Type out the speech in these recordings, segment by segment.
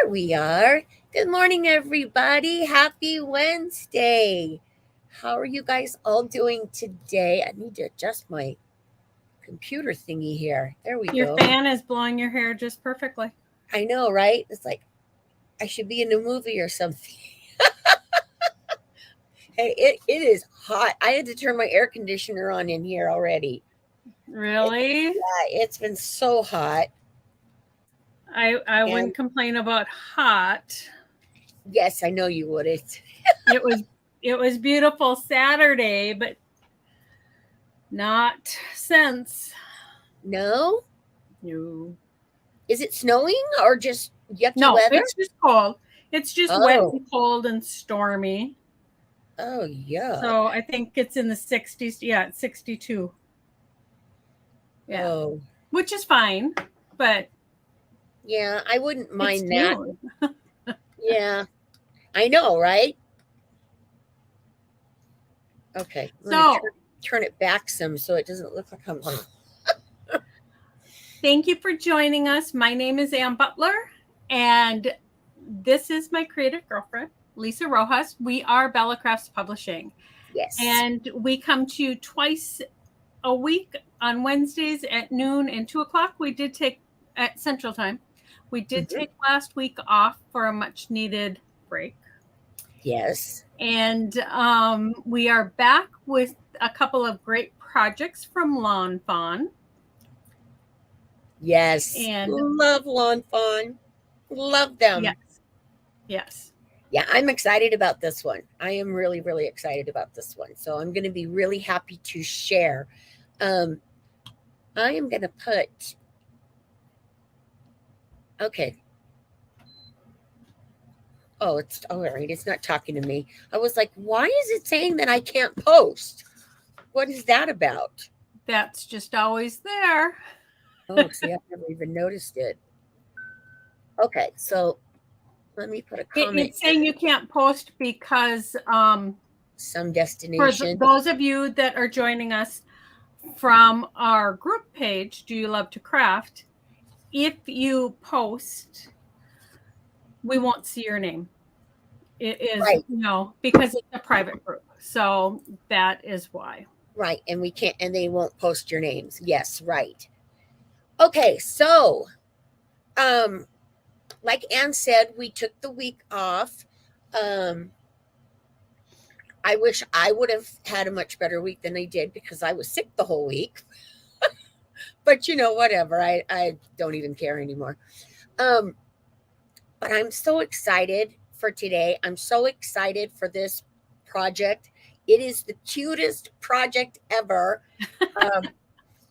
There we are. Good morning, everybody. Happy Wednesday. How are you guys all doing today? I need to adjust my computer thingy here. There we Your go. fan is blowing your hair just perfectly. I know, right? It's like I should be in a movie or something. Hey, it is hot. I had to turn my air conditioner on in here already. Really? It's been so hot. I And wouldn't complain about hot. yes, I know you would. It was beautiful Saturday, but not since. No? No. Is it snowing or just yucky No, weather? it's just cold. It's just wet Oh. and cold and stormy. Oh, yuck. So I think it's in the 60s. Yeah, it's 62. Yeah. Oh. Which is fine, but Yeah, I wouldn't it's mind that. June. Yeah, I know, right? Okay, I'm gonna So turn it back some so it doesn't look like I'm. thank you for joining us. My name is Ann Butler, and this is my creative girlfriend, Lisa Rojas. We are Bella Crafts Publishing, Yes. and we come to you twice a week on Wednesdays at noon and 2 o'clock. We did take at Central Time. We did take last week off for a much needed break. Yes. And we are back with a couple of great projects from Lawn Fawn. Yes. And love Lawn Fawn. Love them. Yes. Yes. Yeah, I'm excited about this one. I am really, really excited about this one. So I'm going to be really happy to share. I am going to put. Okay. Oh, it's all right. It's not talking to me. I was like, why is it saying that I can't post? What is that about? That's just always there. Oh, see, I've never even noticed it. Okay, so let me put a comment. It's saying you can't post because some destination. For those of you that are joining us from our group page, Do You Love to Craft? If you post, we won't see your name. It is, right. Because it's a private group. So that is why. Right, and we can't, and they won't post your names. Yes, right. Okay, so, like Ann said, we took the week off. I wish I would have had a much better week than I did because I was sick the whole week. But whatever. I don't even care anymore. But I'm so excited for today. I'm so excited for this project. It is the cutest project ever.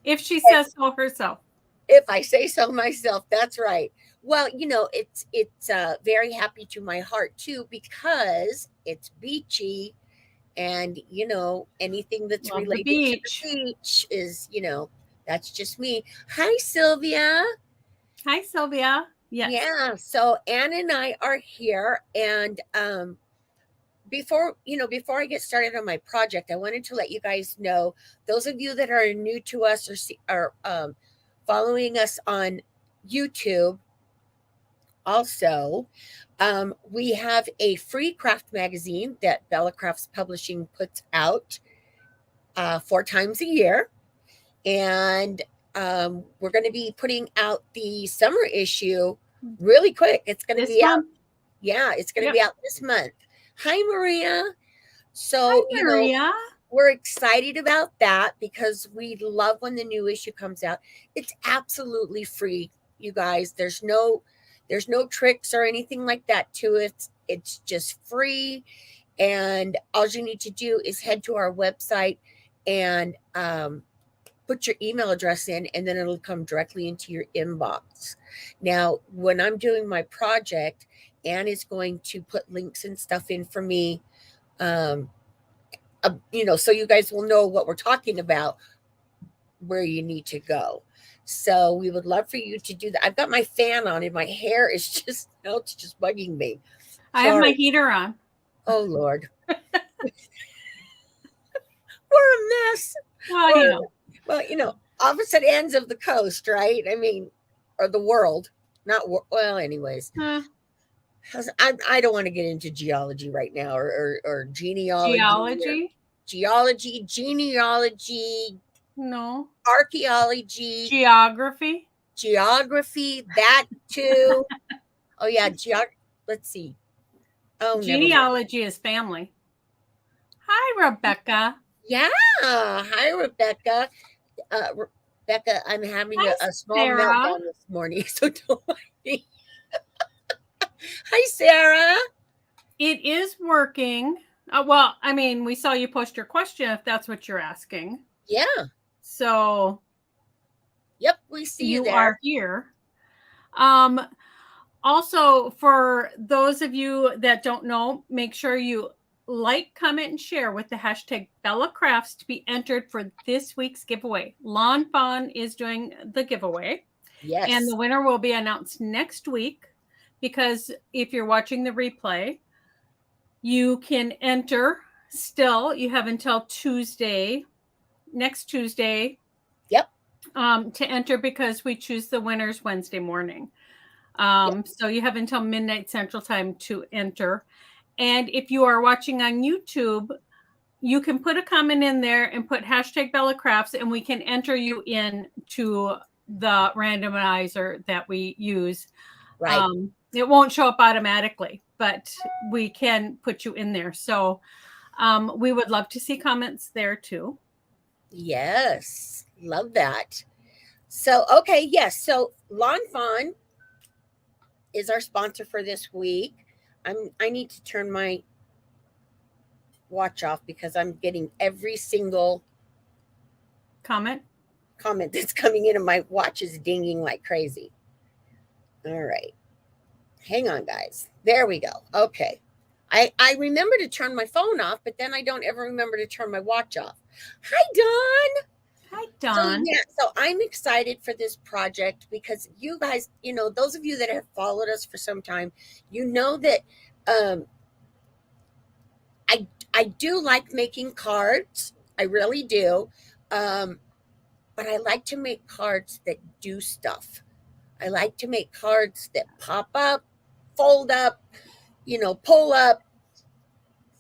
If she says so herself. If I say so myself, that's right. Well, it's very happy to my heart too because it's beachy, and anything that's Love related the to the beach is that's just me. Hi, Sylvia. Hi, Sylvia. Yes. Yeah. So Ann and I are here, and before I get started on my project, I wanted to let you guys know, those of you that are new to us or following us on YouTube. Also, we have a free craft magazine that Bella Crafts Publishing puts out 4 times a year. And we're going to be putting out the summer issue really quick. It's going to be out. Yeah, it's going to be out this month. Hi, Maria. So, Hi, Maria. We're excited about that because we love when the new issue comes out. It's absolutely free, you guys. There's no tricks or anything like that to it. It's just free. And all you need to do is head to our website and put your email address in, and then it'll come directly into your inbox. Now, when I'm doing my project, Ann is going to put links and stuff in for me, so you guys will know what we're talking about, where you need to go. So we would love for you to do that. I've got my fan on and my hair is just, it's just bugging me. I have my heater on. Oh, Lord. We're a mess. Well, opposite ends of the coast, right? I mean, or the world. Not, well, anyways. I don't want to get into geology right now, or genealogy, or Geology? geology, genealogy, No. archaeology, Geography? geography, that too. Oh yeah, let's see. Oh, never mind. Genealogy is family. Hi, Rebecca. Yeah. Hi, Rebecca. Rebecca, I'm having Hi, a small Sarah. meltdown this morning, so don't mind me. Hi, Sarah. It is working. Well, I mean, we saw you post your question if that's what you're asking. Yeah. So Yep, we see you you there. are here. Um, also, for those of you that don't know, make sure you like, comment, and share with the hashtag Bella Crafts to be entered for this week's giveaway. Lawn Fawn is doing the giveaway. Yes. And the winner will be announced next week, because if you're watching the replay, you can enter still. You have until Tuesday, next Tuesday. Yep. To enter, because we choose the winners Wednesday morning. Yep. So you have until midnight Central Time to enter. And if you are watching on YouTube, you can put a comment in there and put hashtag Bella Crafts, and we can enter you in to the randomizer that we use. Right. It won't show up automatically, but we can put you in there. So we would love to see comments there too. Yes. Love that. So, okay. Yes. So Lawn Fawn is our sponsor for this week. I need to turn my watch off because I'm getting every single comment that's coming in, and my watch is dinging like crazy. All right. Hang on, guys. There we go. Okay. I remember to turn my phone off, but then I don't ever remember to turn my watch off. Hi, Dawn. Hi, Dawn. So I'm excited for this project because you guys, those of you that have followed us for some time, you know that I do like making cards. I really do. But I like to make cards that do stuff. I like to make cards that pop up, fold up, pull up,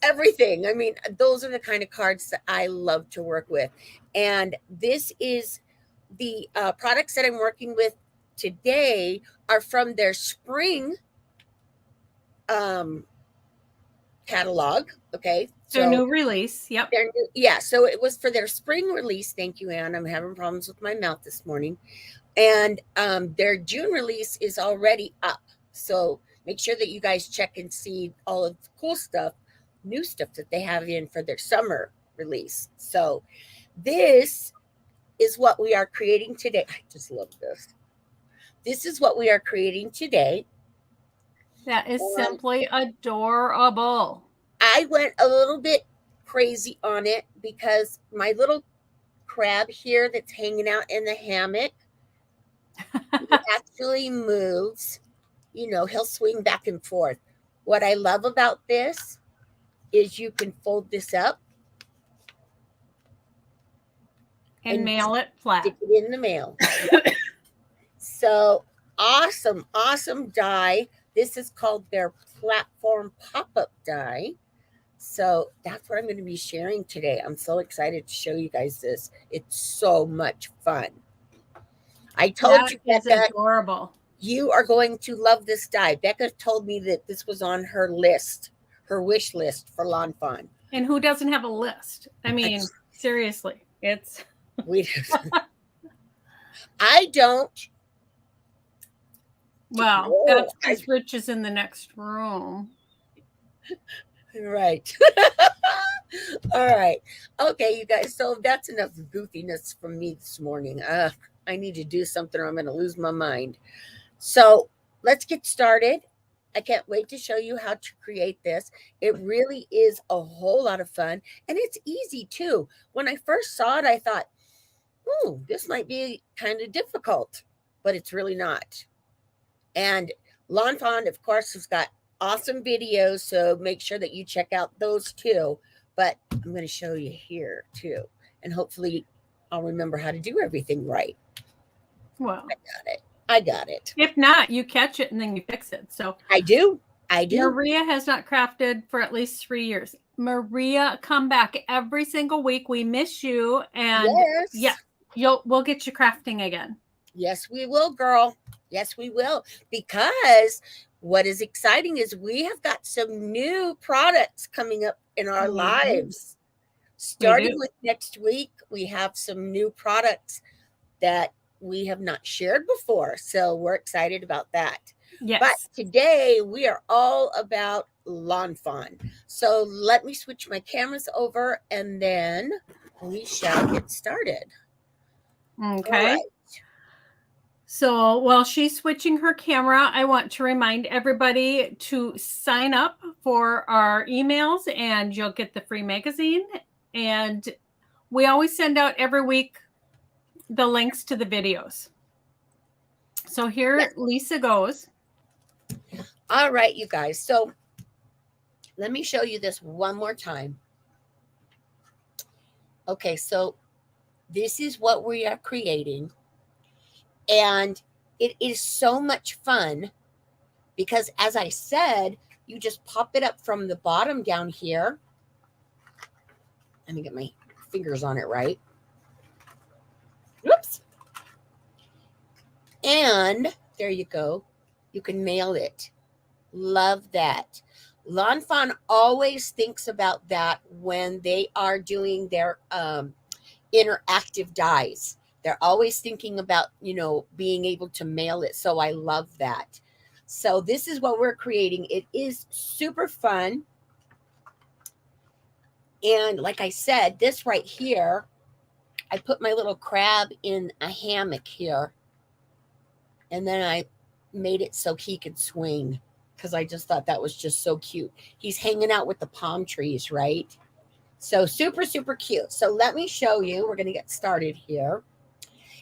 everything. I mean, those are the kind of cards that I love to work with. And this is the products that I'm working with today are from their spring catalog. Okay. Their new release. Yep. Yeah. So it was for their spring release. Thank you, Anne. I'm having problems with my mouth this morning. And their June release is already up. So make sure that you guys check and see all of the cool stuff, new stuff that they have in for their summer release. So this is what we are creating today. I just love this. This is what we are creating today. That is simply adorable. I went a little bit crazy on it because my little crab here that's hanging out in the hammock, he actually moves. He'll swing back and forth. What I love about this is you can fold this up and mail it flat. Stick it in the mail. So awesome die. This is called their platform pop-up die. So that's what I'm going to be sharing today. I'm so excited to show you guys this. It's so much fun. I told you, Becca, adorable. You are going to love this die. Becca told me that this was on her list, her wish list for Lawn Fawn. And who doesn't have a list? I mean, seriously, it's I don't. Well, that's because Rich is in the next room. Right. All right. Okay, you guys. So that's enough goofiness from me this morning. I need to do something or I'm going to lose my mind. So let's get started. I can't wait to show you how to create this. It really is a whole lot of fun. And it's easy too. When I first saw it, I thought, this might be kind of difficult, but it's really not. And Lawn Fawn, of course, has got awesome videos, so make sure that you check out those too. But I'm going to show you here too. And hopefully I'll remember how to do everything right. Well, I got it. If not, you catch it and then you fix it. So I do. I do. Maria has not crafted for at least 3 years. Maria, come back every single week. We miss you, and yeah, Yes. we'll get you crafting again. Yes, we will, girl. Yes, we will. Because what is exciting is we have got some new products coming up in our lives. We Starting do. with next week, we have some new products that we have not shared before. So we're excited about that. But Yes. today we are all about Lawn Fawn. So let me switch my cameras over and then we shall get started. All Okay. right. So while she's switching her camera, I want to remind everybody to sign up for our emails and you'll get the free magazine. And we always send out every week the links to the videos. So here Lisa goes. All right, you guys. So let me show you this one more time. Okay, so this is what we are creating. And it is so much fun because, as I said, you just pop it up from the bottom down here. Let me get my fingers on it right. Whoops. And there you go. You can mail it. Love that. Lawn Fawn always thinks about that when they are doing their interactive dies. They're always thinking about, being able to mail it. So I love that. So this is what we're creating. It is super fun. And like I said, this right here, I put my little crab in a hammock here. And then I made it so he could swing because I just thought that was just so cute. He's hanging out with the palm trees, right? So super, super cute. So let me show you. We're going to get started here.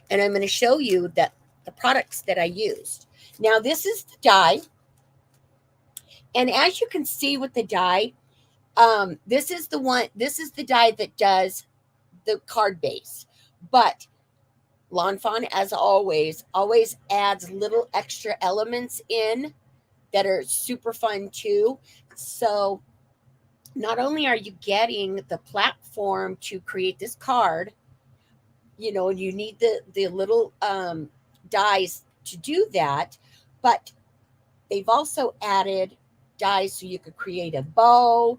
And I'm going to show you that the products that I used. Now, this is the die. And as you can see with the die, this is the die that does the card base. But Lawn Fawn, as always adds little extra elements in that are super fun too. So not only are you getting the platform to create this card, you need the little dies to do that, but they've also added dies so you could create a bow.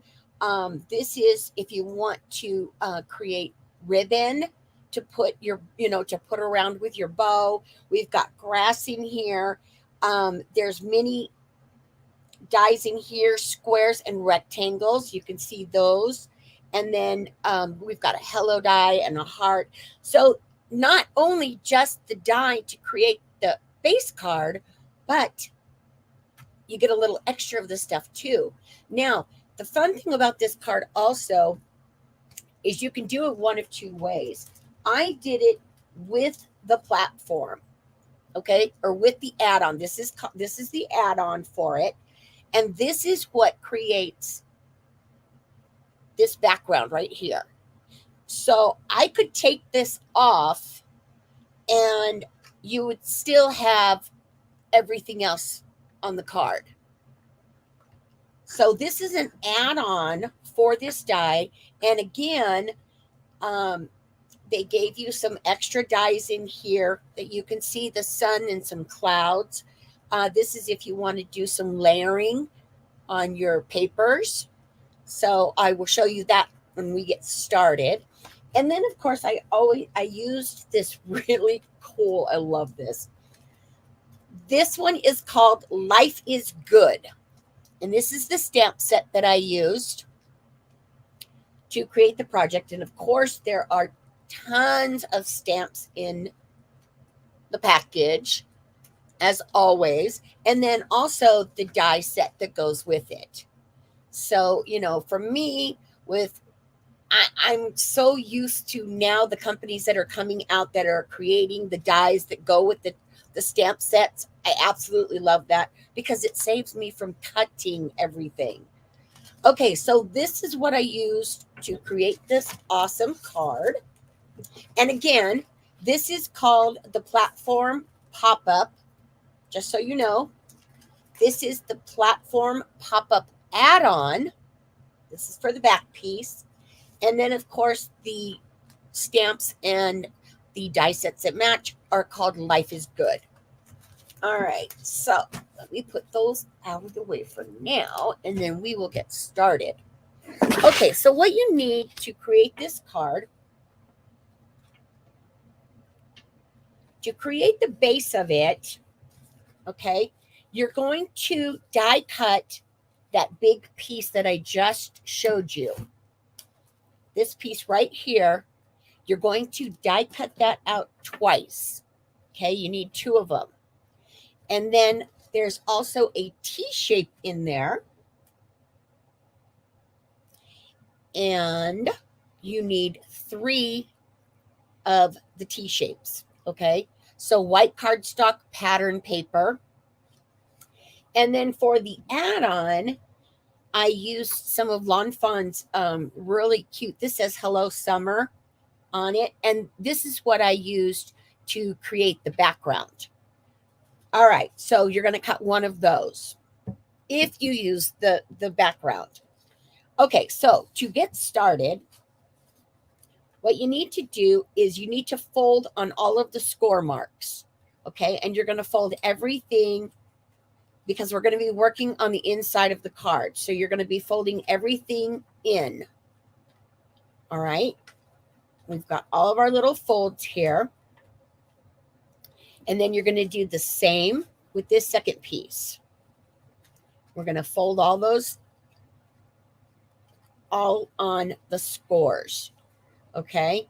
This is if you want to create ribbon to put to put around with your bow. We've got grass in here. There's many dies in here, squares and rectangles. You can see those. And then we've got a hello die and a heart. So not only just the die to create the base card, but you get a little extra of the stuff too. Now, the fun thing about this card also is you can do it one of two ways. I did it with the platform, okay, or with the add-on. This is the add-on for it. And this is what creates this background right here. So I could take this off and you would still have everything else on the card. So this is an add-on for this die. And again, they gave you some extra dies in here that you can see the sun and some clouds. This is if you want to do some layering on your papers. So I will show you that when we get started. And then of course I used this really cool, I love this. This one is called Life is Good. And this is the stamp set that I used to create the project. And of course there are tons of stamps in the package as always. And then also the die set that goes with it. So, for me, I'm so used to now the companies that are coming out that are creating the dies that go with the stamp sets. I absolutely love that because it saves me from cutting everything. Okay, so this is what I used to create this awesome card. And again, this is called the platform pop-up, just so you know. This is the platform pop-up add-on. This is for the back piece. And then, of course, the stamps and the die sets that match are called Life is Good. All right, so let me put those out of the way for now, and then we will get started. Okay, so what you need to create this card, to create the base of it, okay, you're going to die cut that big piece that I just showed you. This piece right here, you're going to die cut that out twice. Okay, you need 2 of them. And then there's also a T shape in there. And you need 3 of the T shapes. Okay, so white cardstock pattern paper. And then for the add-on, I used some of Lawn Fawn's really cute, this says Hello Summer on it. And this is what I used to create the background. All right, so you're going to cut 1 of those if you use the background. Okay, so to get started, what you need to do is you need to fold on all of the score marks. Okay, and you're going to fold everything because we're going to be working on the inside of the card. So you're going to be folding everything in. All right, we've got all of our little folds here. And then you're going to do the same with this second piece. We're going to fold all those all on the scores. Okay.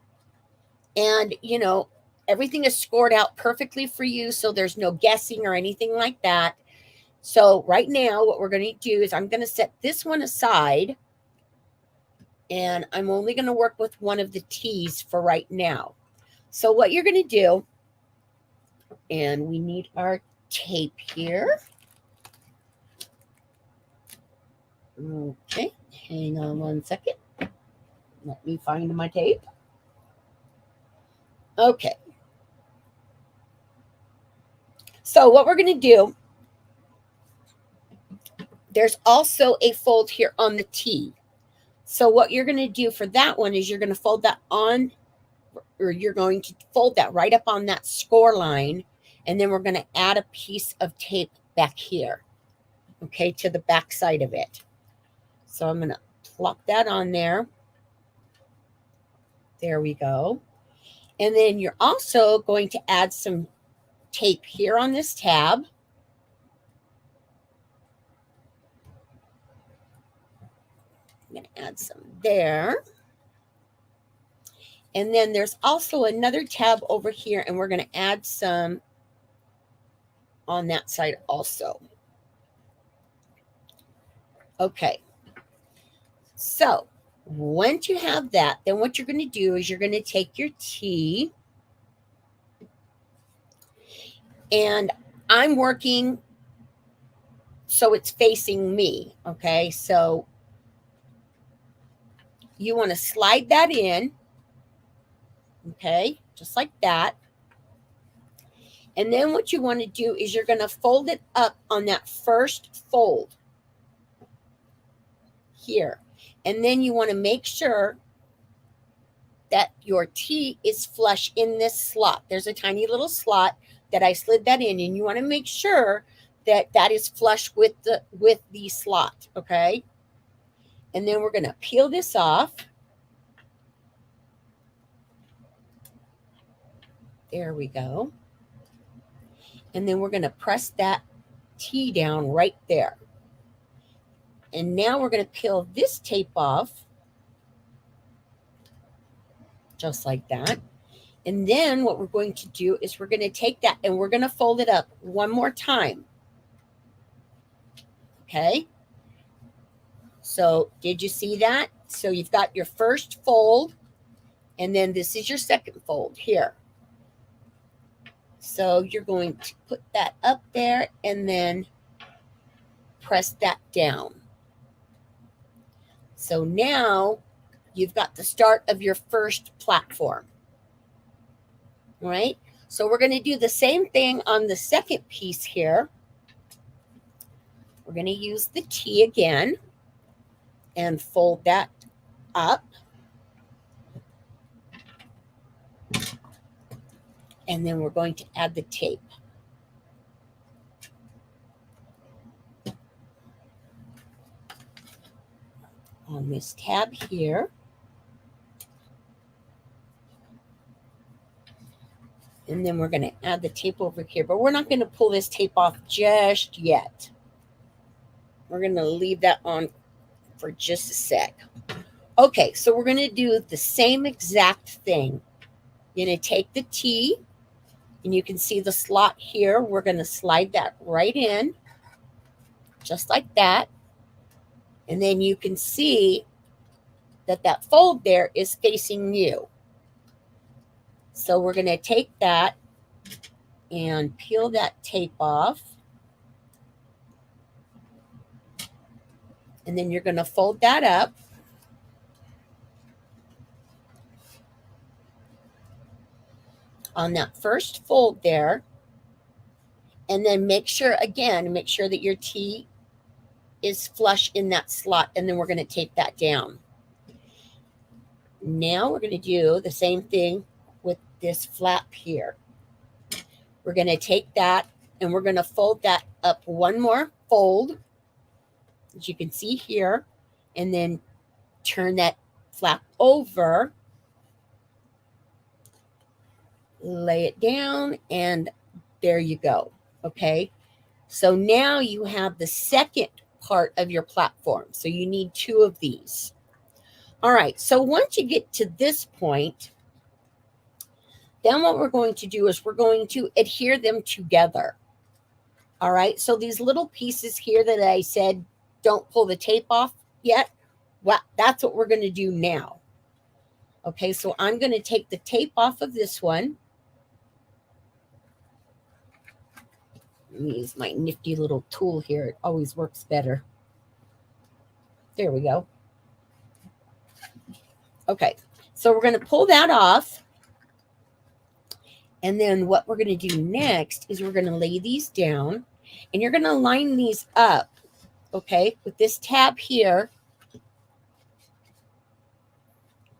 And, you know, everything is scored out perfectly for you. So there's no guessing or anything like that. So right now, what we're going to do is I'm going to set this one aside. And I'm only going to work with 1 of the T's for right now. So what you're going to do, and we need our tape here. Okay, hang on 1 second. Let me find my tape. Okay. So what we're going to do, there's also a fold here on the T. So what you're going to do for that one is you're going to fold that on, or you're going to fold that right up on that score line. And then we're going to add a piece of tape back here, okay, to the back side of it. So I'm going to plop that on there. There we go. And then you're also going to add some tape here on this tab. I'm going to add some there. And then there's also another tab over here, and we're going to add some on that side also. Okay. So once you have that, then what you're going to do is you're going to take your T, and I'm working so it's facing me. Okay. So you want to slide that in. Okay. Just like that. And then what you want to do is you're going to fold it up on that first fold here. And then you want to make sure that your T is flush in this slot. There's a tiny little slot that I slid that in, and you want to make sure that that is flush with the slot, okay? And then we're going to peel this off. There we go. And then we're going to press that T down right there. And now we're going to peel this tape off, just like that. And then what we're going to do is we're going to take that and we're going to fold it up 1 more time. Okay. So did you see that? So you've got your first fold, and then this is your second fold here. So you're going to put that up there and then press that down. So now you've got the start of your first platform. All right. So we're going to do the same thing on the second piece here. We're going to use the T again and fold that up. And then we're going to add the tape. On this tab here. And then we're going to add the tape over here, but we're not going to pull this tape off just yet. We're going to leave that on for just a sec. Okay, so we're going to do the same exact thing. You're going to take the T, and you can see the slot here. We're going to slide that right in, just like that. And then you can see that that fold there is facing you. So we're going to take that and peel that tape off. And then you're going to fold that up. On that first fold there. And then make sure that your T is flush in that slot. And then we're going to tape that down. Now we're going to do the same thing with this flap here. We're going to take that and we're going to fold that up one more fold, as you can see here, and then turn that flap over, lay it down, and there you go. Okay, so now you have the second part of your platform. So you need 2 of these. All right, so once you get to this point, then what we're going to do is we're going to adhere them together. All right, so these little pieces here that I said don't pull the tape off yet, well, that's what we're going to do now. Okay, so I'm going to take the tape off of this one. Let me use my nifty little tool here. It always works better. There we go. Okay, so we're going to pull that off. And then what we're going to do next is we're going to lay these down. And you're going to line these up, okay, with this tab here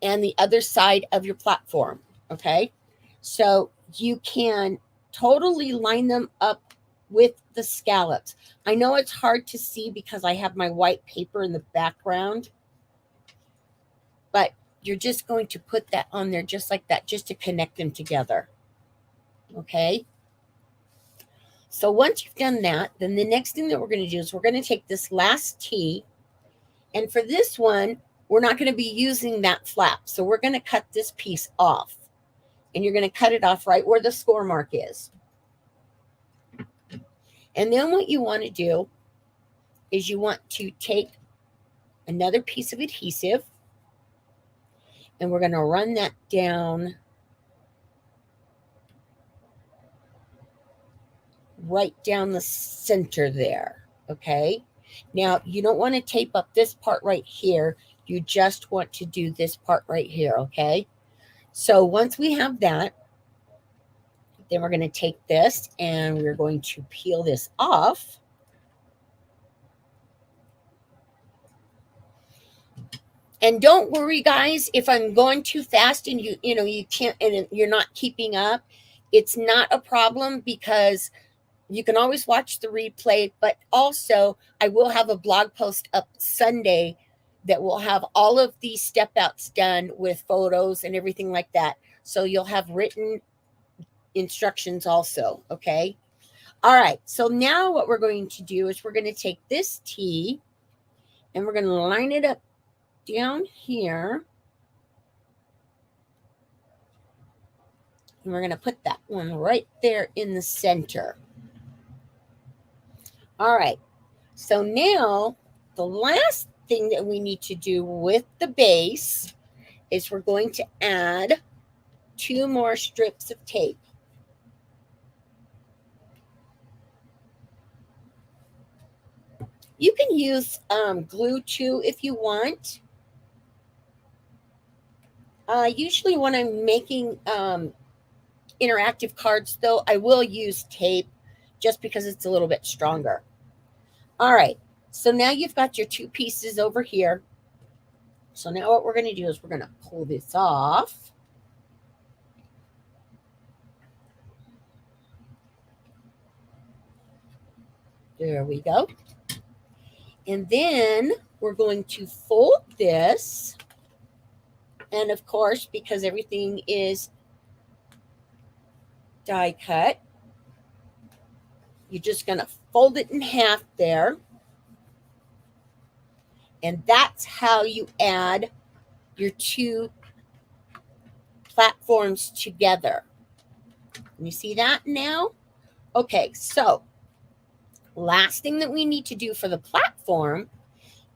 and the other side of your platform, okay? So you can totally line them up with the scallops. I know it's hard to see because I have my white paper in the background, but you're just going to put that on there just like that, just to connect them together, okay? So once you've done that, then the next thing that we're going to do is we're going to take this last T, and for this one, we're not going to be using that flap. So we're going to cut this piece off, and you're going to cut it off right where the score mark is. And then what you want to do is you want to take another piece of adhesive, and we're going to run that down right down the center there, okay? Now, you don't want to tape up this part right here. You just want to do this part right here, okay? So once we have that, then we're going to take this and we're going to peel this off. And don't worry, guys, if I'm going too fast and you can't, and you're not keeping up, it's not a problem because you can always watch the replay, but also I will have a blog post up Sunday that will have all of these step outs done with photos and everything like that. So you'll have written instructions also, okay? All right, so now what we're going to do is we're going to take this T and we're going to line it up down here. And we're going to put that one right there in the center. All right, so now the last thing that we need to do with the base is we're going to add 2 more strips of tape. You can use glue too if you want. Usually when I'm making interactive cards, though, I will use tape just because it's a little bit stronger. All right. So now you've got your two pieces over here. So now what we're going to do is we're going to pull this off. There we go. And then we're going to fold this. And of course, because everything is die cut, you're just going to fold it in half there. And that's how you add your two platforms together. Can you see that now? Okay, so last thing that we need to do for the platform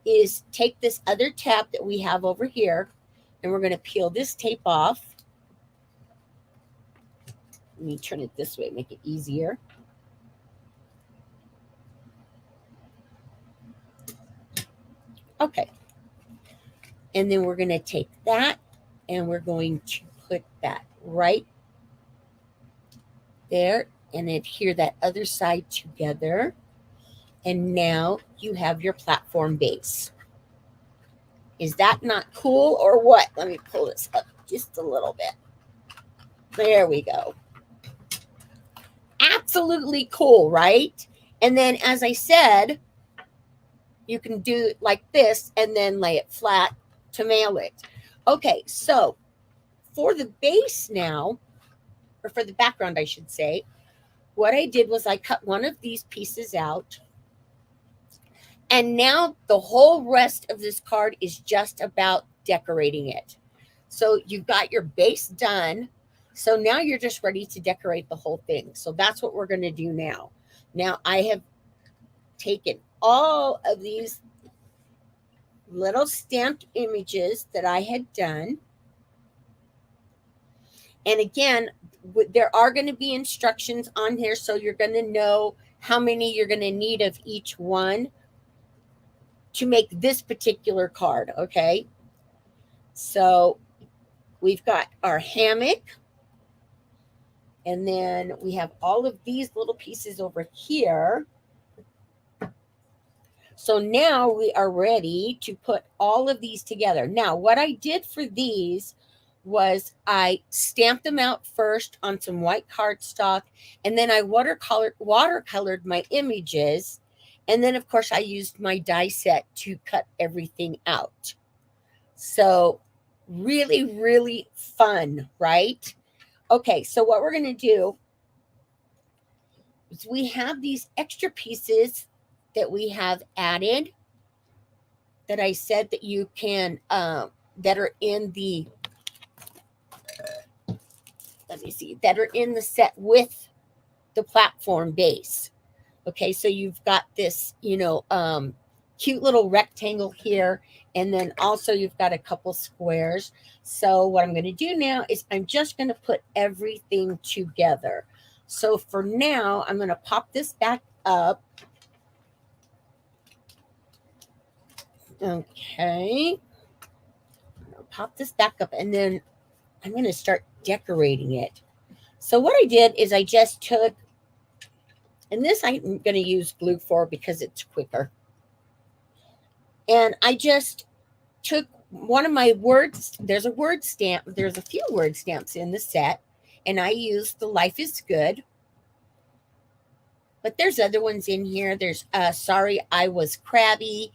is take this other tab that we have over here, and we're going to peel this tape off. Let me turn it this way, make it easier. Okay. And then we're going to take that and we're going to put that right there and adhere that other side together. And now you have your platform base. Is that not cool or what? Let me pull this up just a little bit. There we go. Absolutely cool, right? And then, as I said, you can do it like this and then lay it flat to mail it. Okay, so for the base now, or for the background, I should say, what I did was I cut one of these pieces out. And now the whole rest of this card is just about decorating it. So you've got your base done. So now you're just ready to decorate the whole thing. So that's what we're going to do now. Now I have taken all of these little stamped images that I had done. And again, there are going to be instructions on here, so you're going to know how many you're going to need of each one to make this particular card, okay? So we've got our hammock, and then we have all of these little pieces over here. So now we are ready to put all of these together. Now, what I did for these was I stamped them out first on some white cardstock, and then I watercolored my images. And then, of course, I used my die set to cut everything out. So really, really fun, right? Okay, so what we're going to do is we have these extra pieces that we have added that I said that you can, that are in the, let me see, that are in the set with the platform base. Okay, so you've got this, cute little rectangle here, and then also you've got a couple squares. So what I'm going to do now is I'm just going to put everything together. So for now, I'm going to pop this back up. Okay. I'll pop this back up, and then I'm going to start decorating it. So what I did is I just took, and this I'm going to use glue for because it's quicker. And I just took one of my words. There's a word stamp. There's a few word stamps in the set. And I used the Life is Good. But there's other ones in here. There's Sorry I Was Crabby.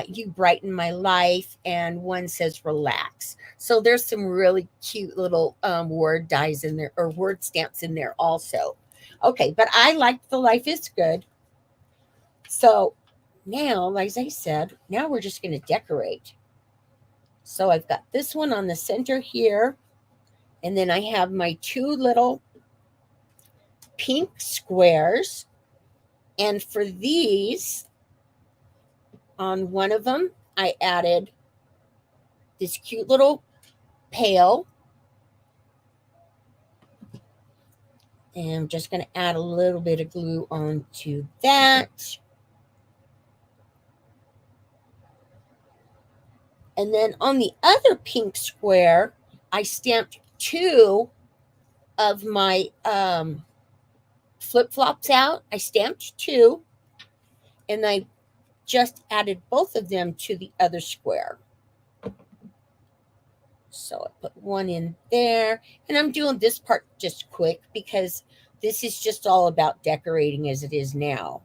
You Brighten My Life. And one says Relax. So there's some really cute little word dies in there, or word stamps in there also. Okay, but I like the Life is Good. So now, like I said, now we're just going to decorate. So I've got this one on the center here. And then I have my two little pink squares. And for these, on one of them, I added this cute little pail. And I'm just going to add a little bit of glue onto that. And then on the other pink square, I stamped two of my flip-flops out. I stamped two. And I just added both of them to the other square. So I put one in there, and I'm doing this part just quick because this is just all about decorating as it is now.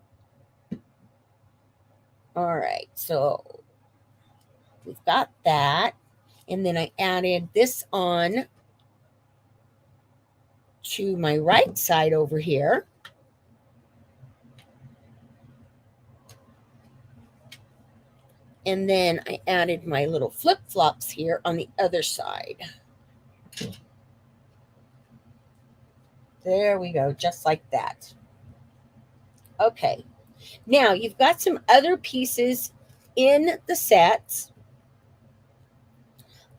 All right, so we've got that. And then I added this on to my right side over here. And then I added my little flip-flops here on the other side. There we go, just like that. Okay, now you've got some other pieces in the sets.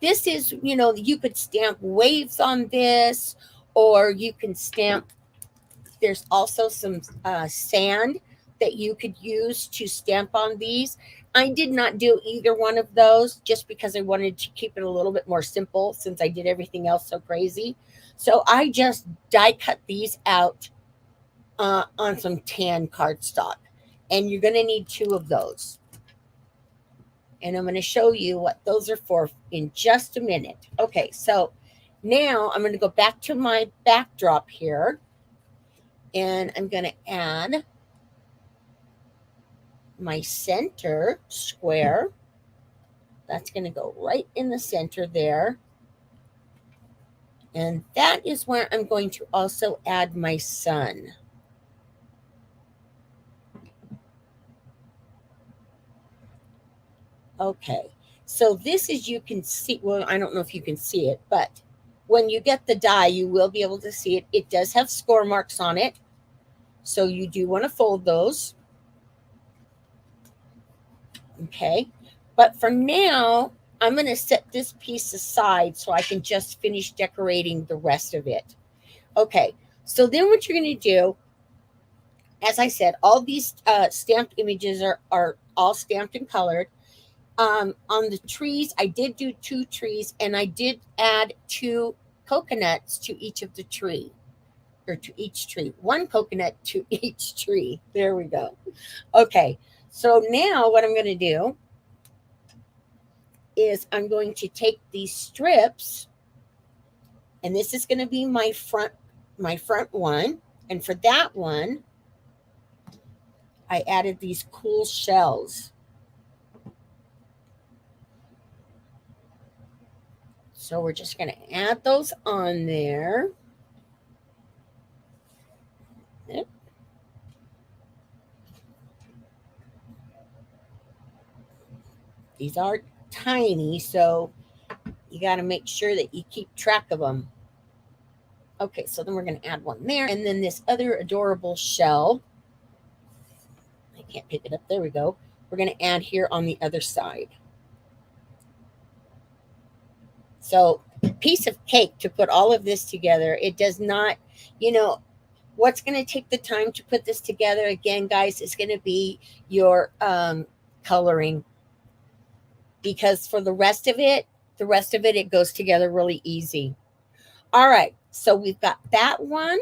This is, you could stamp waves on this, or you can stamp, there's also some sand that you could use to stamp on these. I did not do either one of those just because I wanted to keep it a little bit more simple since I did everything else so crazy. So I just die cut these out on some tan cardstock. And you're going to need 2 of those. And I'm going to show you what those are for in just a minute. Okay, so now I'm going to go back to my backdrop here. And I'm going to add my center square. That's going to go right in the center there. And that is where I'm going to also add my sun. Okay, so this is, you can see, well, I don't know if you can see it, but when you get the die, you will be able to see it. It does have score marks on it, so you do want to fold those. Okay, but for now, I'm going to set this piece aside so I can just finish decorating the rest of it. Okay, so then what you're going to do, as I said, all these stamped images are all stamped and colored. On the trees, I did do 2 trees, and I did add 2 coconuts to each of the tree, or to each tree. 1 coconut to each tree. There we go. Okay, so now what I'm going to do is I'm going to take these strips, and this is going to be my front one. And for that one, I added these cool shells. So we're just going to add those on there. Yep. These are tiny, so you got to make sure that you keep track of them. Okay, so then we're going to add one there. And then this other adorable shell. I can't pick it up. There we go. We're going to add here on the other side. So, piece of cake to put all of this together. It does not, what's going to take the time to put this together, again, guys, is going to be your coloring. Because for the rest of it, it goes together really easy. All right, so we've got that one.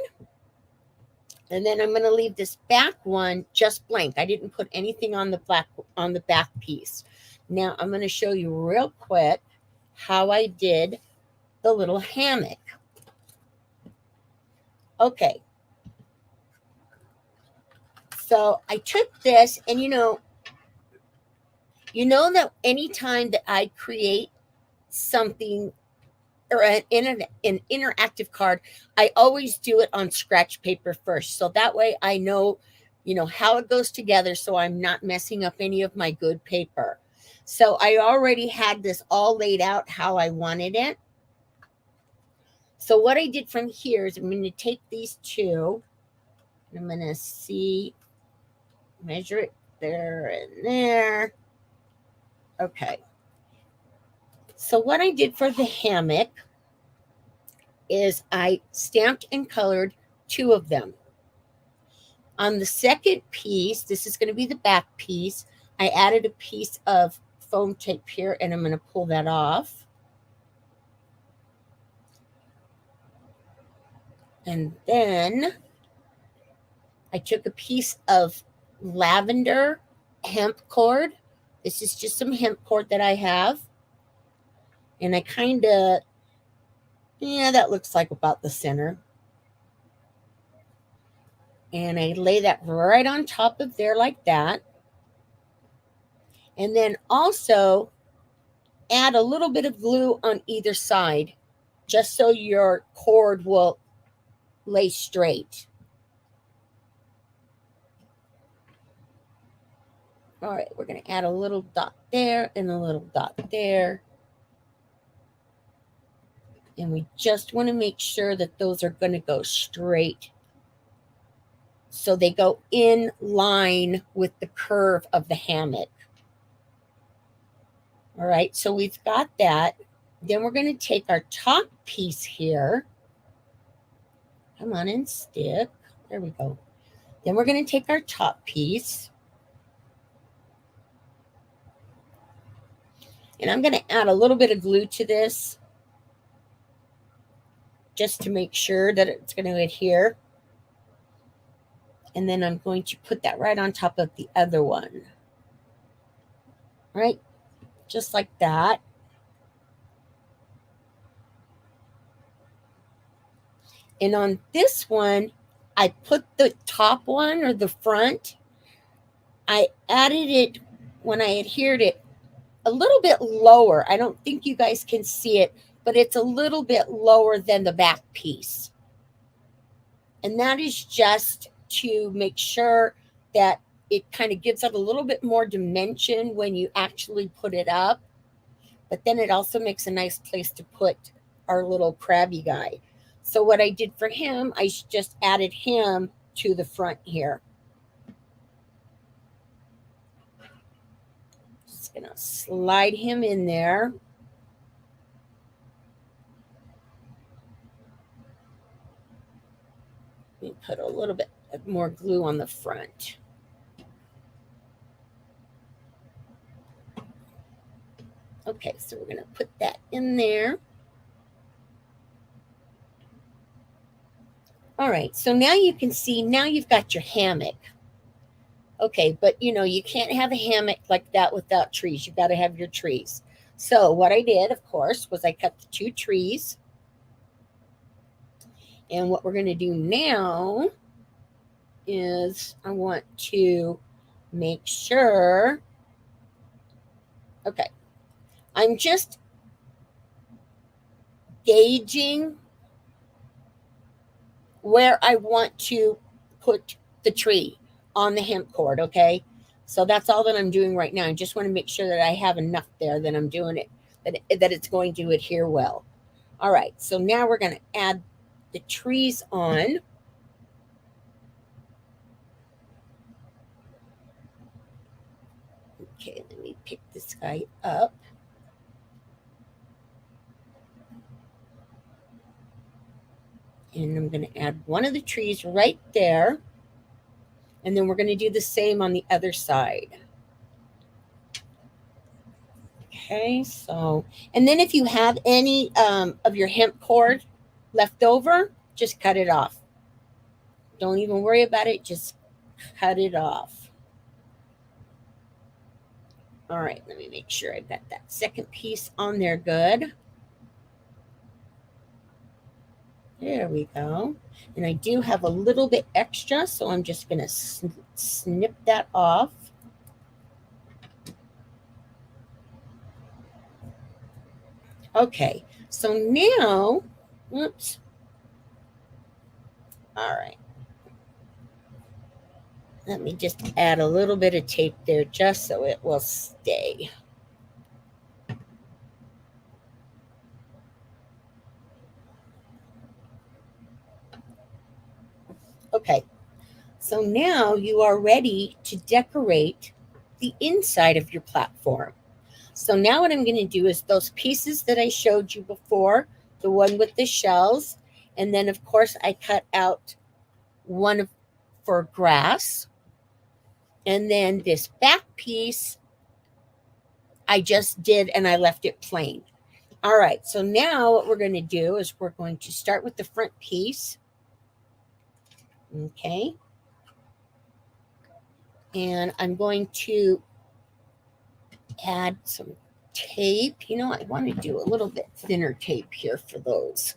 And then I'm going to leave this back one just blank. I didn't put anything on the back piece. Now I'm going to show you real quick how I did the little hammock. Okay. So I took this, and you know that anytime that I create something or an interactive card, I always do it on scratch paper first. So that way I know, how it goes together, so I'm not messing up any of my good paper. So I already had this all laid out how I wanted it. So what I did from here is I'm going to take these 2, and I'm going to measure it there and there. Okay. So what I did for the hammock is I stamped and colored 2 of them. On the second piece, this is going to be the back piece, I added a piece of foam tape here, and I'm going to pull that off. And then I took a piece of lavender hemp cord. This is just some hemp cord that I have. And I kind of, yeah, that looks like about the center. And I lay that right on top of there like that. And then also add a little bit of glue on either side, just so your cord will lay straight. All right, we're going to add a little dot there and a little dot there. And we just want to make sure that those are going to go straight, so they go in line with the curve of the hammock. All right, so we've got that. Then we're going to take our top piece here. Come on and stick. There we go. Then we're going to take our top piece. And I'm going to add a little bit of glue to this, just to make sure that it's going to adhere. And then I'm going to put that right on top of the other one. Right? Just like that. And on this one, I put the top one, or the front, I added it when I adhered it a little bit lower. I don't think you guys can see it, but it's a little bit lower than the back piece. And that is just to make sure that it kind of gives it a little bit more dimension when you actually put it up. But then it also makes a nice place to put our little crabby guy. So what I did for him, I just added him to the front here. Just going to slide him in there. Let me put a little bit more glue on the front. Okay, so we're going to put that in there. All right, so now you can see, now you've got your hammock. Okay, but you can't have a hammock like that without trees. You've got to have your trees. So what I did, of course, was I cut the 2 trees. And what we're going to do now is I want to make sure, okay, I'm just gauging where I want to put the tree on the hemp cord, okay? So that's all that I'm doing right now. I just want to make sure that I have enough there, that I'm doing it, that it's going to adhere well. All right, so now we're going to add the trees on. Okay, let me pick this guy up. And I'm going to add one of the trees right there. And then we're going to do the same on the other side. Okay, so, and then if you have any of your hemp cord left over, just cut it off. Don't even worry about it. Just cut it off. All right, let me make sure I've got that second piece on there good. There we go. And I do have a little bit extra, so I'm just going to snip that off. Okay, so now, oops. All right. Let me just add a little bit of tape there just so it will stay. Okay, so now you are ready to decorate the inside of your platform. So now what I'm going to do is those pieces that I showed you before, the one with the shells, and then of course I cut out one for grass. And then this back piece, I just did and I left it plain. All right, so now what we're going to do is we're going to start with the front piece. Okay. And I'm going to add some tape. You know, I want to do a little bit thinner tape here for those.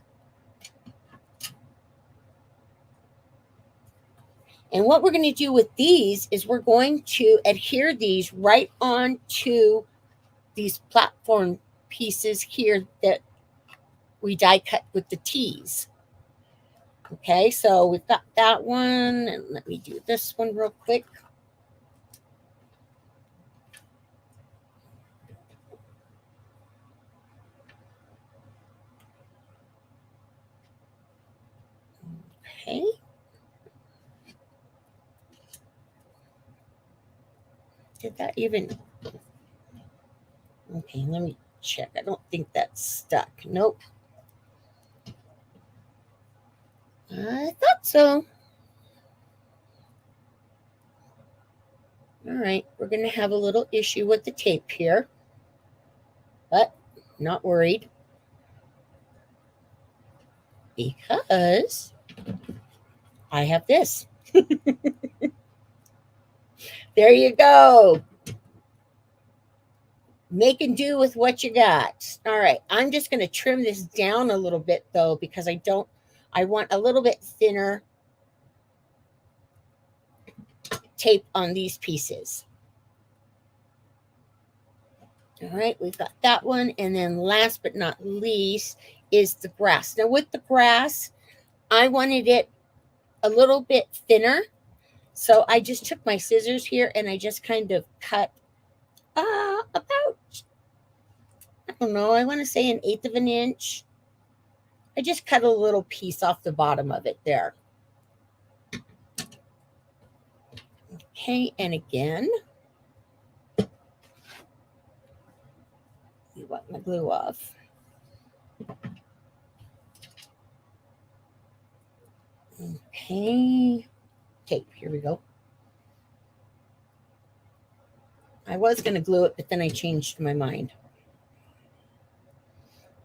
And what we're going to do with these is we're going to adhere these right onto these platform pieces here that we die cut with the T's. Okay, so we've got that one, and let me do this one real quick. Okay. Did that even... Okay, let me check. I don't think that's stuck. Nope. I thought so. All right, we're going to have a little issue with the tape here, but not worried because I have this. There you go. Make and do with what you got. All right, I'm just going to trim this down a little bit though, because I want a little bit thinner tape on these pieces. All right, we've got that one. And then last but not least is the grass. Now with the grass, I wanted it a little bit thinner. So I just took my scissors here and I just kind of cut about, I don't know, I want to say 1/8 of an inch. I just cut a little piece off the bottom of it there. Okay, and again, you wipe my glue off. Okay, tape, here we go. I was going to glue it, but then I changed my mind.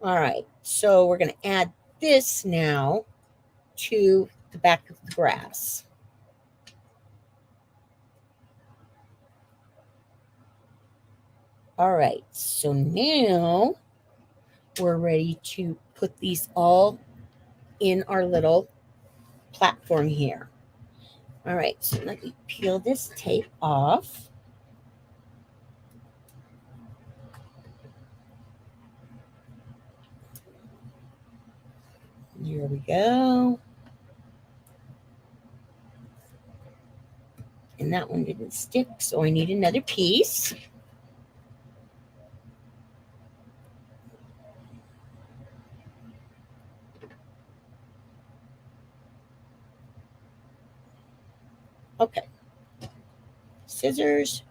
All right, so we're going to add this now to the back of the grass. All right, so now we're ready to put these all in our little platform here. All right, so let me peel this tape off. Here we go. And that one didn't stick, so I need another piece. Okay. Scissors.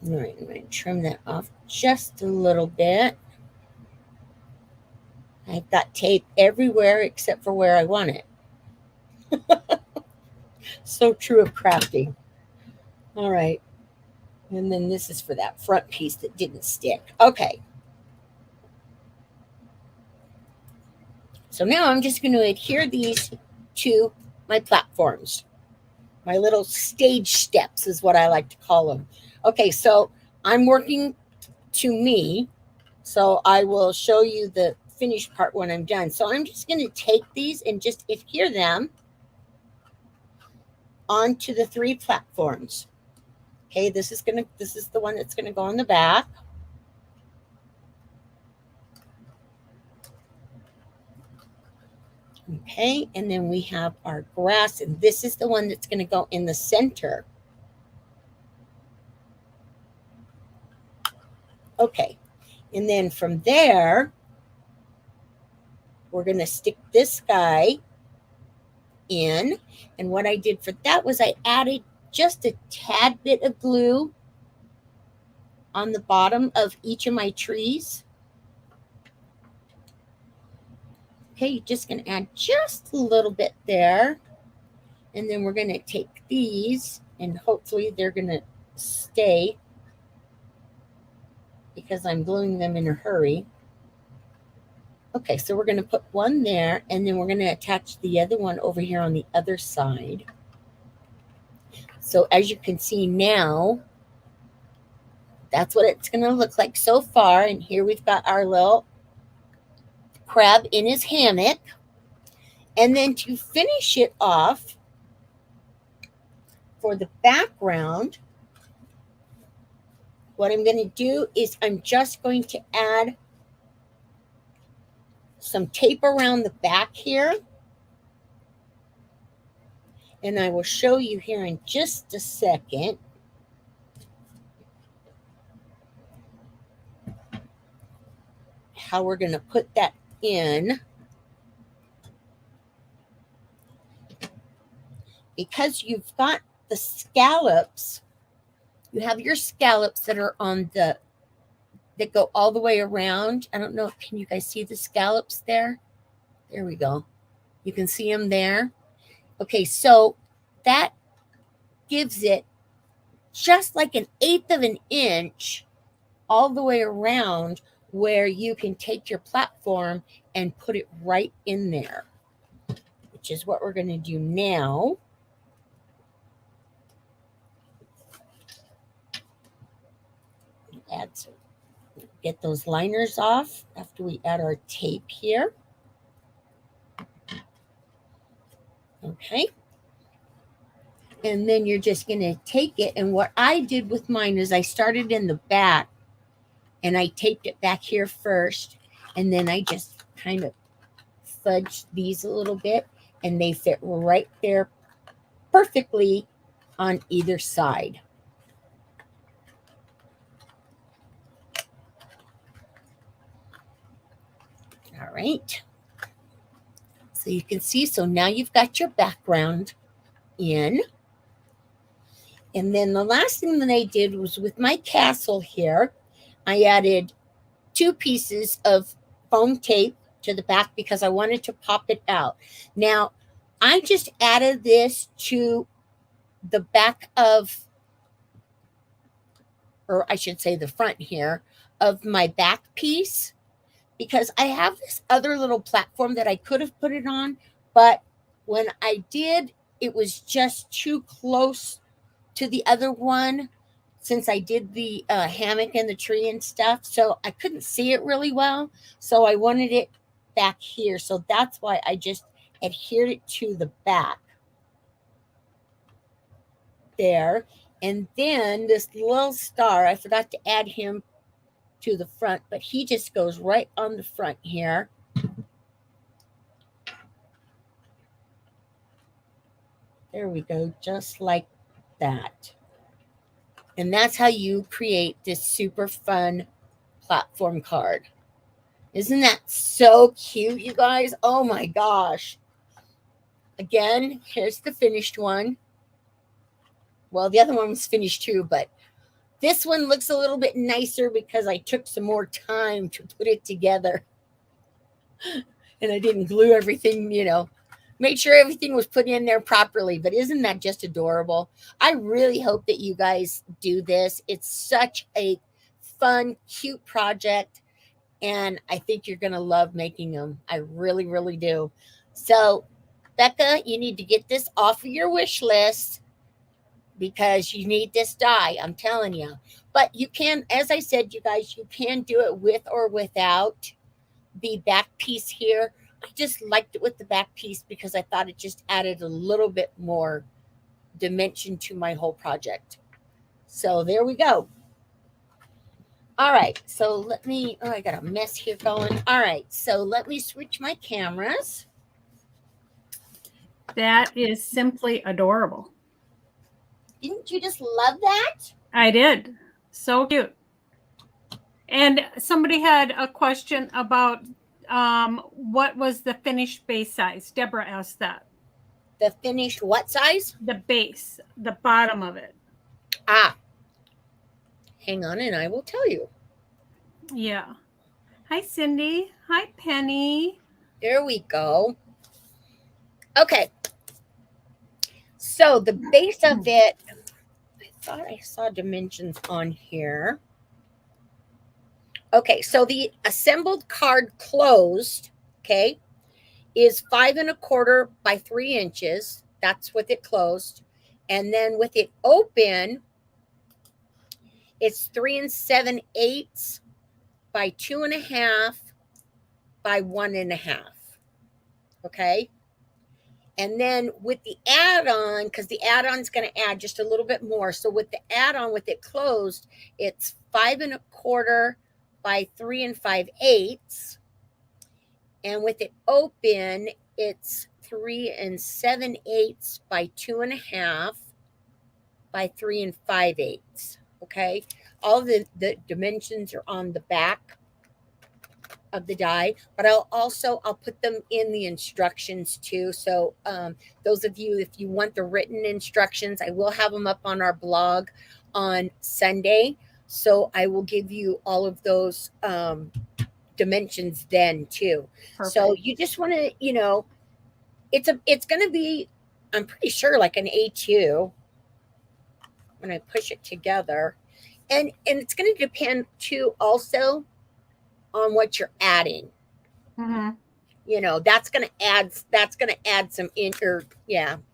All right, I'm going to trim that off just a little bit. I've got tape everywhere except for where I want it. So true of crafting. All right. And then this is for that front piece that didn't stick. Okay. So now I'm just going to adhere these to my platforms. My little stage steps is what I like to call them. Okay, so I'm working to me. So I will show you the finished part when I'm done. So I'm just going to take these and just adhere them onto the 3 platforms. Okay, this is the one that's going to go on the back. Okay, and then we have our grass, and this is the one that's going to go in the center. Okay, and then from there, we're going to stick this guy in. And what I did for that was I added just a tad bit of glue on the bottom of each of my trees. Okay, you're just going to add just a little bit there. And then we're going to take these and hopefully they're going to stay because I'm gluing them in a hurry. Okay, so we're going to put one there, and then we're going to attach the other one over here on the other side. So as you can see now, that's what it's going to look like so far. And here we've got our little crab in his hammock. And then to finish it off, for the background, what I'm going to do is I'm just going to add some tape around the back here. And I will show you here in just a second. How we're going to put that in. Because you've got the scallops, you have your scallops that are on that go all the way around. I don't know, can you guys see the scallops there? There we go. You can see them there. Okay, so that gives it just like 1/8 of an inch all the way around, where you can take your platform and put it right in there, which is what we're going to do now. Add some, get those liners off after we add our tape here. Okay. And then you're just going to take it. And what I did with mine is I started in the back and I taped it back here first. And then I just kind of fudged these a little bit, and they fit right there perfectly on either side. All right. So you can see, so now you've got your background in. And then the last thing that I did was with my castle here, I added 2 pieces of foam tape to the back because I wanted to pop it out. Now, I just added this to the back of, or I should say the front here, of my back piece, because I have this other little platform that I could have put it on, but when I did, it was just too close to the other one since I did the hammock and the tree and stuff. So I couldn't see it really well. So I wanted it back here. So that's why I just adhered it to the back there. And then this little star, I forgot to add him to the front, but he just goes right on the front here. There we go, just like that. And that's how you create this super fun platform card. Isn't that so cute, you guys? Oh my gosh. Again, here's the finished one. Well, the other one was finished too, but this one looks a little bit nicer because I took some more time to put it together. And I didn't glue everything, made sure everything was put in there properly. But isn't that just adorable? I really hope that you guys do this. It's such a fun, cute project. And I think you're going to love making them. I really, really do. So, Becca, you need to get this off of your wish list because you need this die. I'm telling you. But you can, as I said, you guys, you can do it with or without the back piece here. I just liked it with the back piece because I thought it just added a little bit more dimension to my whole project. So there we go. All right, so let me, I got a mess here going. All right, so let me switch my cameras. That is simply adorable. Didn't you just love that? I did. So cute. And somebody had a question about what was the finished base size? Deborah asked that. The finished what size? The base, the bottom of it. Hang on and I will tell you. Yeah. Hi, Cindy. Hi, Penny. There we go. Okay. So the base of it, I thought I saw dimensions on here. Okay, so the assembled card closed, okay, is 5 1/4 by 3 inches. That's with it closed. And then with it open, it's 3 7/8 by 2.5 by 1.5. Okay. And then with the add-on, because the add-on's going to add just a little bit more. So with the add-on, with it closed, it's 5 1/4 by 3 5/8. And with it open, it's 3 7/8 by 2.5 by 3 5/8. Okay. All the dimensions are on the back of the die, but I'll put them in the instructions too. So those of you, if you want the written instructions, I will have them up on our blog on Sunday. So I will give you all of those dimensions then too. Perfect. So you just want to, it's going to be, I'm pretty sure, like an A2 when I push it together. And it's going to depend too also on what you're adding. Mm-hmm. That's going to add some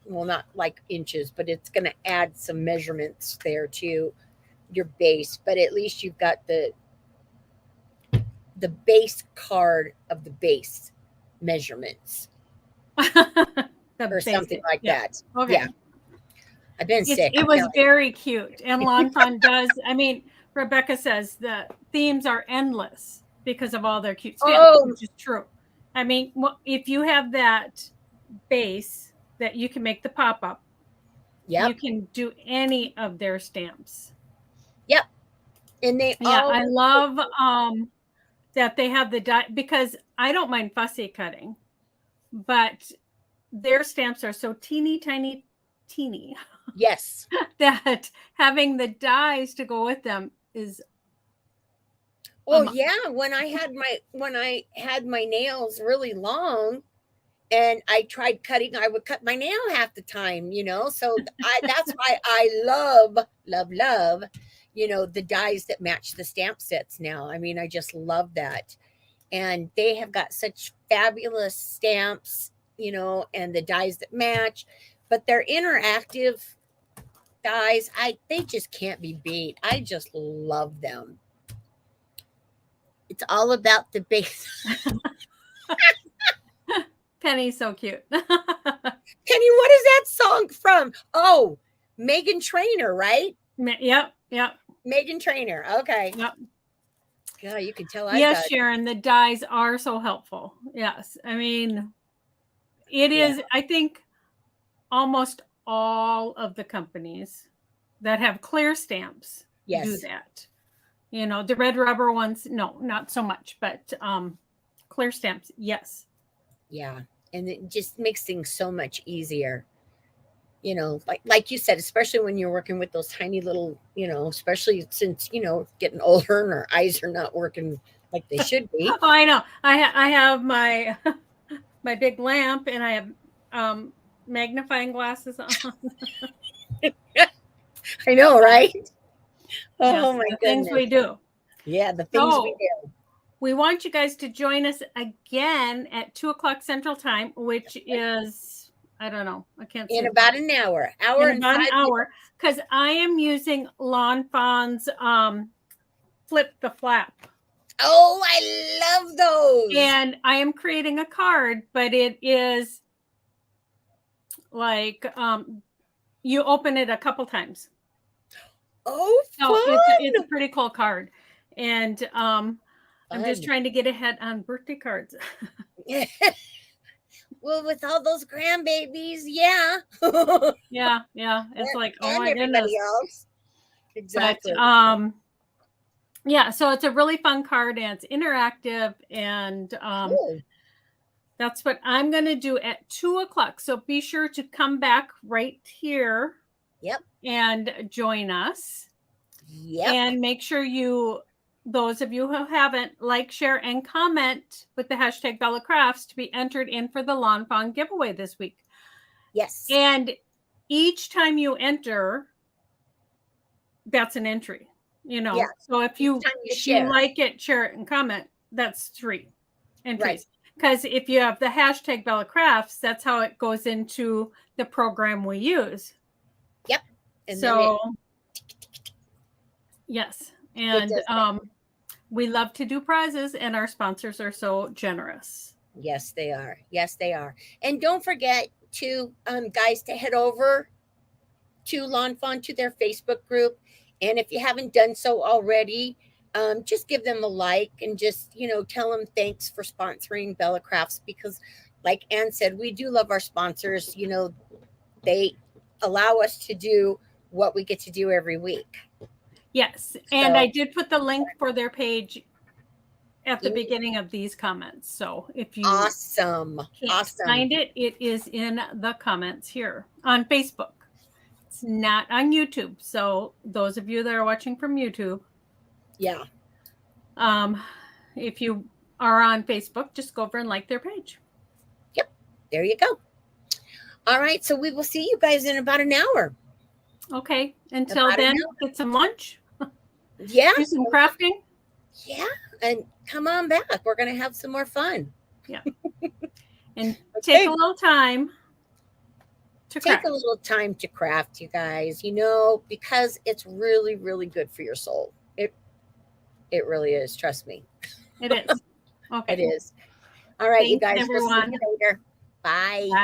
well, not like inches, but it's going to add some measurements there to your base. But at least you've got the base card of the base measurements or something like that. Okay. Yeah. I've been sick. It was very cute. And Lawn Fawn does, Rebecca says the themes are endless because of all their cute stamps, which is true. If you have that base that you can make the pop-up, you can do any of their stamps. Yep. And I love that they have the die, because I don't mind fussy cutting, but their stamps are so teeny tiny. Yes. That having the dies to go with them is. Yeah. When I had my nails really long and I tried cutting, I would cut my nail half the time, so that's why I love the dies that match the stamp sets now. I just love that. And they have got such fabulous stamps, and the dies that match, but they're interactive dies. They just can't be beat. I just love them. It's all about the base. Penny's so cute. Penny, what is that song from? Oh, Meghan Trainor, right? Yep. Meghan Trainor. Okay. Yep. Yeah, you can tell. Yes, Sharon, the dies are so helpful. Yes. It is, I think almost all of the companies that have clear stamps do that. The red rubber ones, no, not so much, but clear stamps, yes. Yeah. And it just makes things so much easier. Like you said, especially when you're working with those tiny little, especially since, getting older and our eyes are not working like they should be. Oh, I know. I have my my big lamp, and I have magnifying glasses on. I know, right? Oh, my goodness. Things we do. Yeah, the things we do. We want you guys to join us again at 2:00 Central Time, which is, I don't know, I can't see. In about an hour. In about an hour, because I am using Lawn Fawn's Flip the Flap. Oh, I love those. And I am creating a card, but it is like you open it a couple times. Oh, fun. So it's a pretty cool card. And I'm just trying to get ahead on birthday cards. Well, with all those grandbabies, yeah. yeah. It's like, oh my goodness. Else. Exactly. But, yeah, so it's a really fun card, and it's interactive, and that's what I'm going to do at 2:00. So be sure to come back right here. Yep. And join us. Yep. And make sure those of you who haven't, like, share, and comment with the hashtag Bella Crafts to be entered in for the Lawn Fawn giveaway this week. Yes. And each time you enter, that's an entry. you know. Yeah. So if you share. like it, share it, and comment, that's 3 entries. Right. Because if you have the hashtag Bella Crafts, that's how it goes into the program we use. Yep. And so yes, and we love to do prizes, and our sponsors are so generous. Yes, they are. Yes, they are. And don't forget to guys to head over to Lawn Fawn, to their Facebook group. And if you haven't done so already, just give them a like and just, tell them thanks for sponsoring Bella Crafts, because like Ann said, we do love our sponsors. They allow us to do what we get to do every week. Yes. And I did put the link for their page at the beginning of these comments. So if you can't find it, it is in the comments here on Facebook. It's not on YouTube. So those of you that are watching from YouTube. Yeah. If you are on Facebook, just go over and like their page. Yep. There you go. All right. So we will see you guys in about an hour. Okay. Until then, get some lunch. Yeah. Do some crafting. Yeah. And come on back. We're going to have some more fun. Yeah. And take a little time to craft. Take a little time to craft, you guys, because it's really, really good for your soul. It really is. Trust me. It is. Okay. It is. All right, Thanks, you guys. everyone. We'll see you later. Bye. Bye.